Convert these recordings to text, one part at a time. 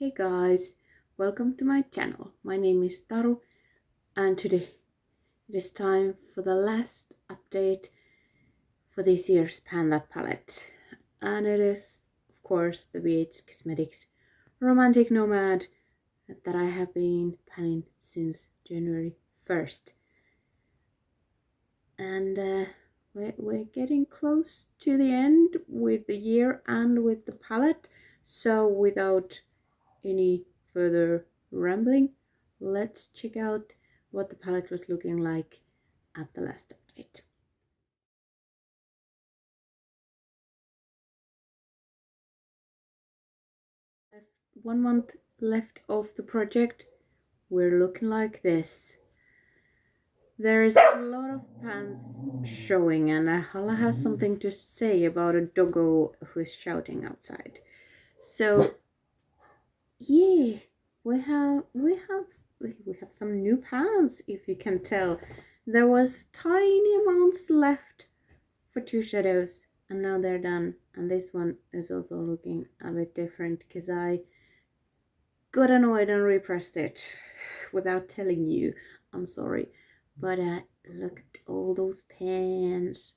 Hey guys, welcome to my channel. My name is Taru and today it is time for the last update for this year's Panda palette. And it is, of course, the BH Cosmetics Romantic Nomad that I have been panning since January 1st. And we're getting close to the end with the year and with the palette. So without any further rambling, let's check out what the palette was looking like at the last update. One month left of the project. We're looking like this. There is a lot of pans showing, and Hala has something to say about a doggo who is shouting outside. So yeah, we have some new pans, if you can tell. There was tiny amounts left for two shadows, and now they're done. And this one is also looking a bit different because I got annoyed and repressed it without telling you. I'm sorry, but look at all those pans.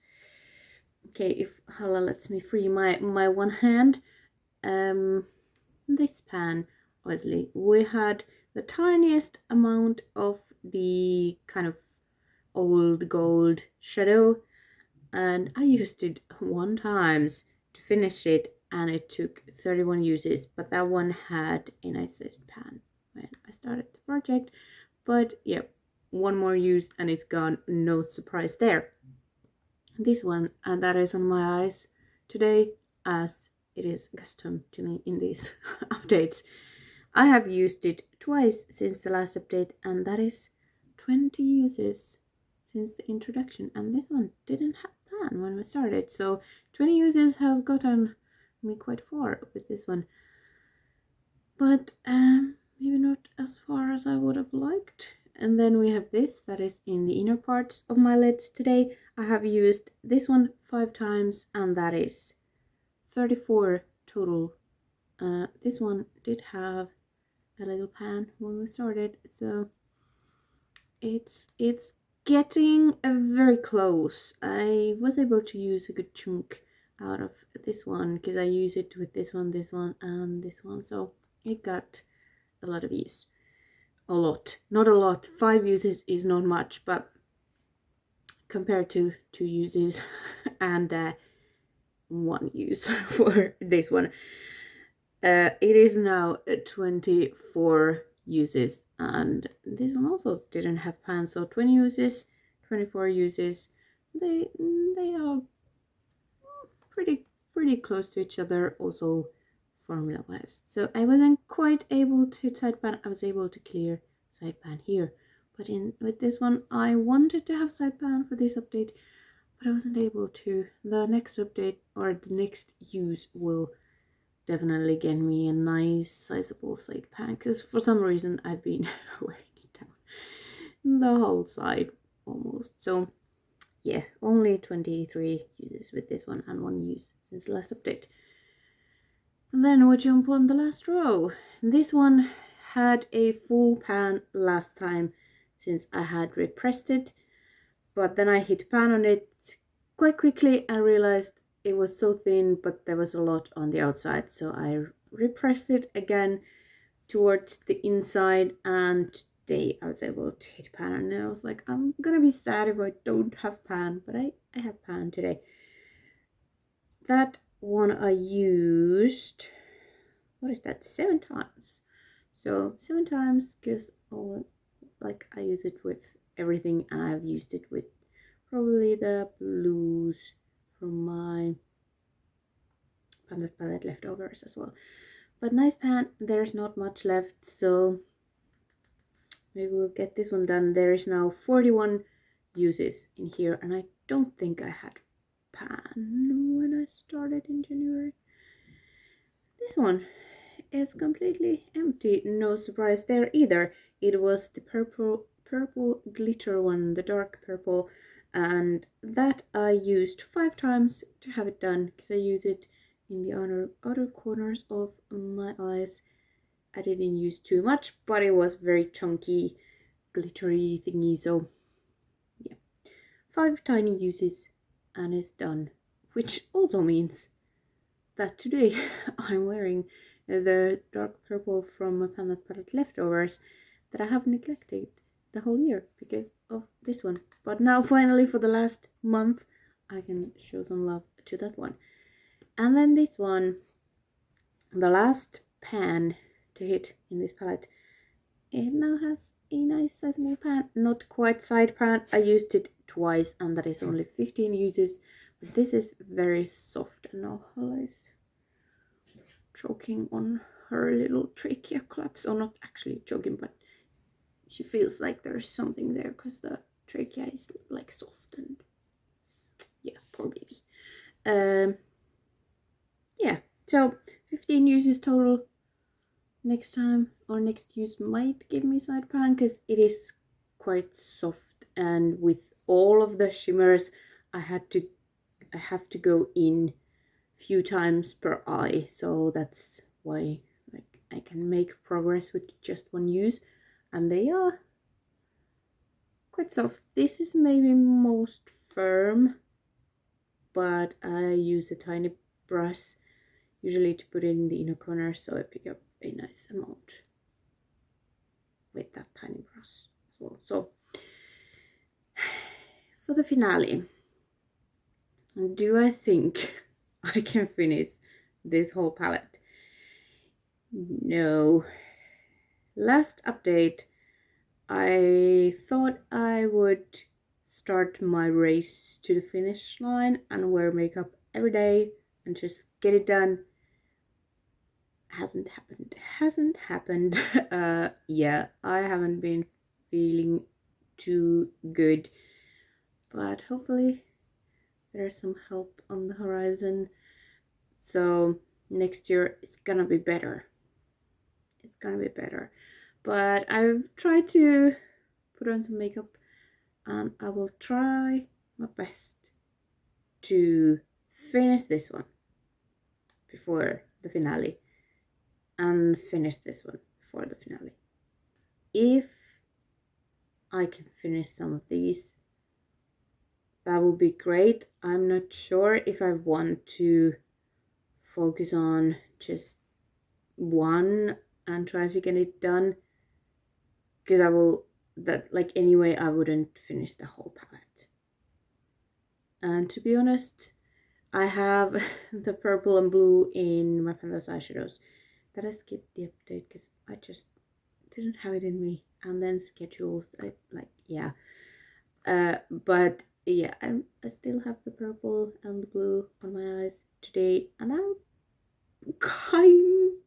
Okay, if Hala lets me free my one hand, this pan, obviously we had the tiniest amount of the kind of old gold shadow, and I used it one times to finish it, and it took 31 uses, but that one had a nice sized pan when I started the project. But yeah, one more use and it's gone, no surprise there. This one, and that is on my eyes today, as it is custom to me in these updates. I have used it twice since the last update, and that is 20 uses since the introduction, and this one didn't have pan when we started, so 20 uses has gotten me quite far with this one, but maybe not as far as I would have liked. And then we have this that is in the inner parts of my lids today. I have used this one 5 times, and that is 34 total. This one did have a little pan when we started, so it's getting very close. I was able to use a good chunk out of this one because I use it with this one, and this one, so it got a lot of use. A lot, not a lot. 5 uses is not much, but compared to 2 uses and 1 use for this one, it is now 24 uses, and this one also didn't have pans, so 20 uses, 24 uses. They are pretty close to each other, also formula wise. So I wasn't quite able to side pan. I was able to clear side pan here, but with this one I wanted to have side pan for this update, but I wasn't able to. The next update, or the next use, will definitely get me a nice sizable side pan, because for some reason I've been wearing it down the whole side almost. So yeah, only 23 uses with this one and 1 use since the last update. And then we jump on the last row. This one had a full pan last time since I had repressed it, but then I hit pan on it quite quickly and realized it was so thin, but there was a lot on the outside, so I repressed it again towards the inside, and today I was able to hit pan, and I was like, I'm gonna be sad if I don't have pan, but I have pan today. That one I used, what is that, 7 times. So 7 times, because like I use it with everything, and I've used it with probably the blues from my Panda palette leftovers as well. But nice pan, there's not much left, so maybe we'll get this one done. There is now 41 uses in here, and I don't think I had pan when I started in January. This one is completely empty, no surprise there either. It was the purple glitter one, the dark purple, and that I used 5 times to have it done, because I use it in the outer corners of my eyes I didn't use too much, but it was very chunky, glittery thingy. So yeah, 5 tiny uses and it's done. Which also means that today I'm wearing the dark purple from my palette leftovers that I have neglected the whole year because of this one. But now finally for the last month I can show some love to that one. And then this one, the last pan to hit in this palette, it now has a nice sizable pan, not quite side pan. I used it twice and that is only 15 uses, but this is very soft. And now Hala is choking on her little trachea claps, or not actually choking, but she feels like there's something there because the trachea is like soft, and yeah, poor baby. Yeah, so 15 uses total. Next time or next use might give me side pan because it is quite soft, and with all of the shimmers I have to go in few times per eye, so that's why like I can make progress with just one use, and they are quite soft. This is maybe most firm, but I use a tiny brush usually to put it in the inner corner, so I pick up a nice amount with that tiny brush as well. So for the finale, do I think I can finish this whole palette? No. Last update, I thought I would start my race to the finish line and wear makeup every day and just get it done. Hasn't happened. Yeah, I haven't been feeling too good, but hopefully there's some help on the horizon. So next year it's gonna be better. It's gonna be better. But I've tried to put on some makeup, and I will try my best to finish this one before the finale and finish this one before the finale. If I can finish some of these, that would be great. I'm not sure if I want to focus on just one and try to get it done, because I will, that like anyway I wouldn't finish the whole palette. And to be honest, I have the purple and blue in my Panthers eyeshadows that I skipped the update because I just didn't have it in me, and then schedules, but yeah, I still have the purple and the blue on my eyes today, and I'm kind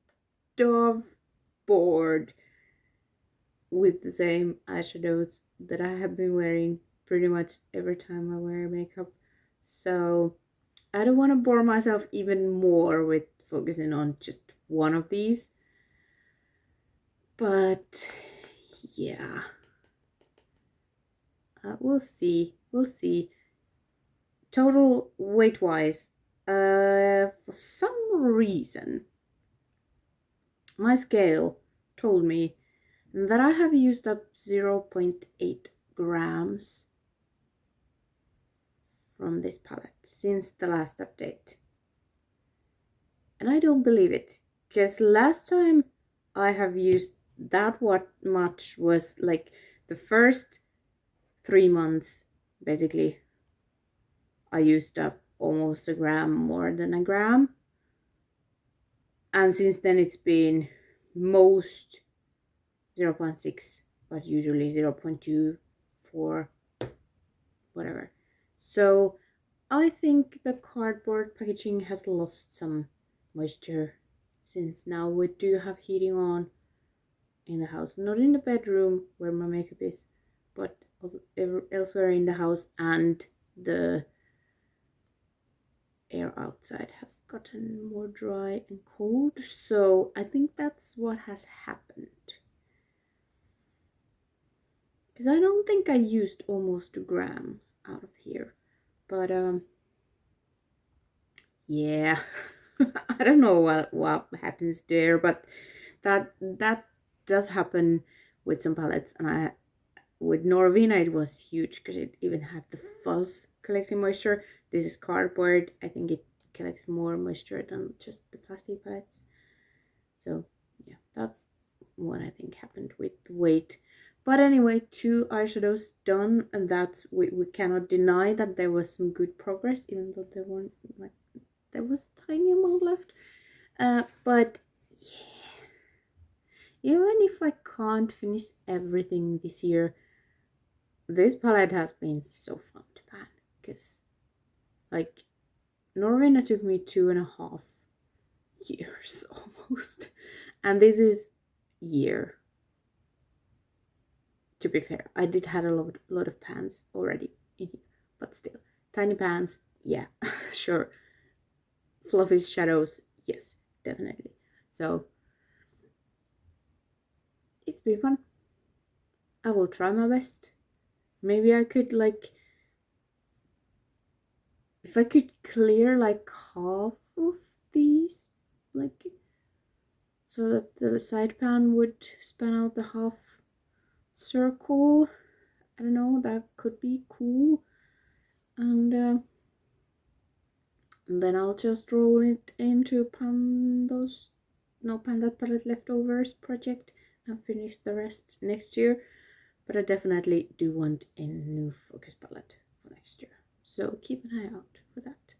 of bored with the same eyeshadows that I have been wearing pretty much every time I wear makeup. So I don't want to bore myself even more with focusing on just one of these. But yeah, we'll see. Total weight wise, for some reason, my scale told me that I have used up 0.8 grams from this palette since the last update. And I don't believe it, because last time I have used that much was like the first 3 months, basically. I used up almost a gram more than a gram. And since then it's been most 0.6, but usually 0.2, 4, whatever. So I think the cardboard packaging has lost some moisture, since now we do have heating on in the house, not in the bedroom where my makeup is, but elsewhere in the house, and the air outside has gotten more dry and cold. So I think that's what has happened, because I don't think I used almost a gram out of here, but yeah. I don't know what happens there, but that does happen with some palettes, and with Norvina it was huge because it even had the fuzz collecting moisture. This is cardboard. I think it collects more moisture than just the plastic palettes. So yeah, that's what I think happened with the weight. But anyway, 2 eyeshadows done, and that's we cannot deny that there was some good progress, even though there weren't like there was a tiny amount left. But yeah, even if I can't finish everything this year, this palette has been so fun to pan, because like Norvina took me 2.5 years almost, and this is year. To be fair, I did had a lot of pans already in here, but still, tiny pans, yeah, sure. Fluffy shadows, yes, definitely. So it's been fun. I will try my best. Maybe I could like, if I could clear like half of these, like, so that the side pan would span out the half circle. I don't know, that could be cool. And then I'll just roll it into pan that palette leftovers project and finish the rest next year. But I definitely do want a new focus palette for next year, so keep an eye out for that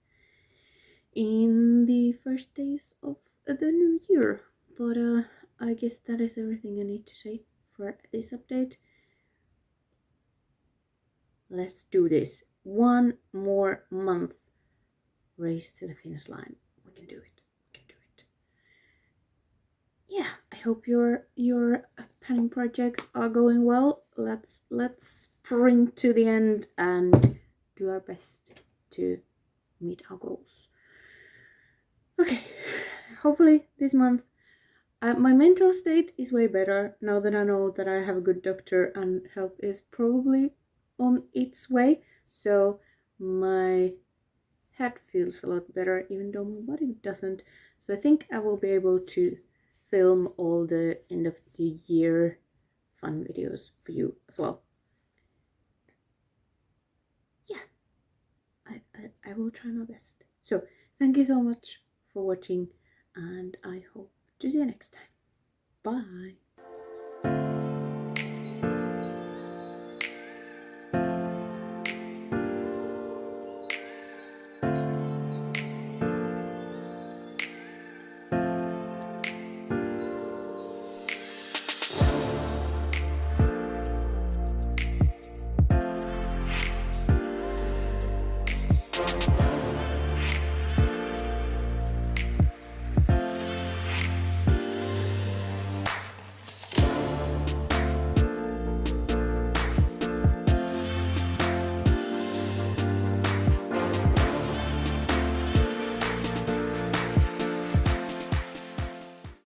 in the first days of the new year. But I guess that is everything I need to say for this update. Let's do this. 1 more month. Race to the finish line. We can do it. We can do it. Yeah, I hope your panning projects are going well. Let's sprint to the end and do our best to meet our goals. Okay, hopefully this month my mental state is way better now that I know that I have a good doctor and help is probably on its way. So my head feels a lot better, even though my body doesn't. So I think I will be able to film all the end of the year fun videos for you as well. Yeah, I will try my best. So thank you so much for watching, and I hope to see you next time. Bye.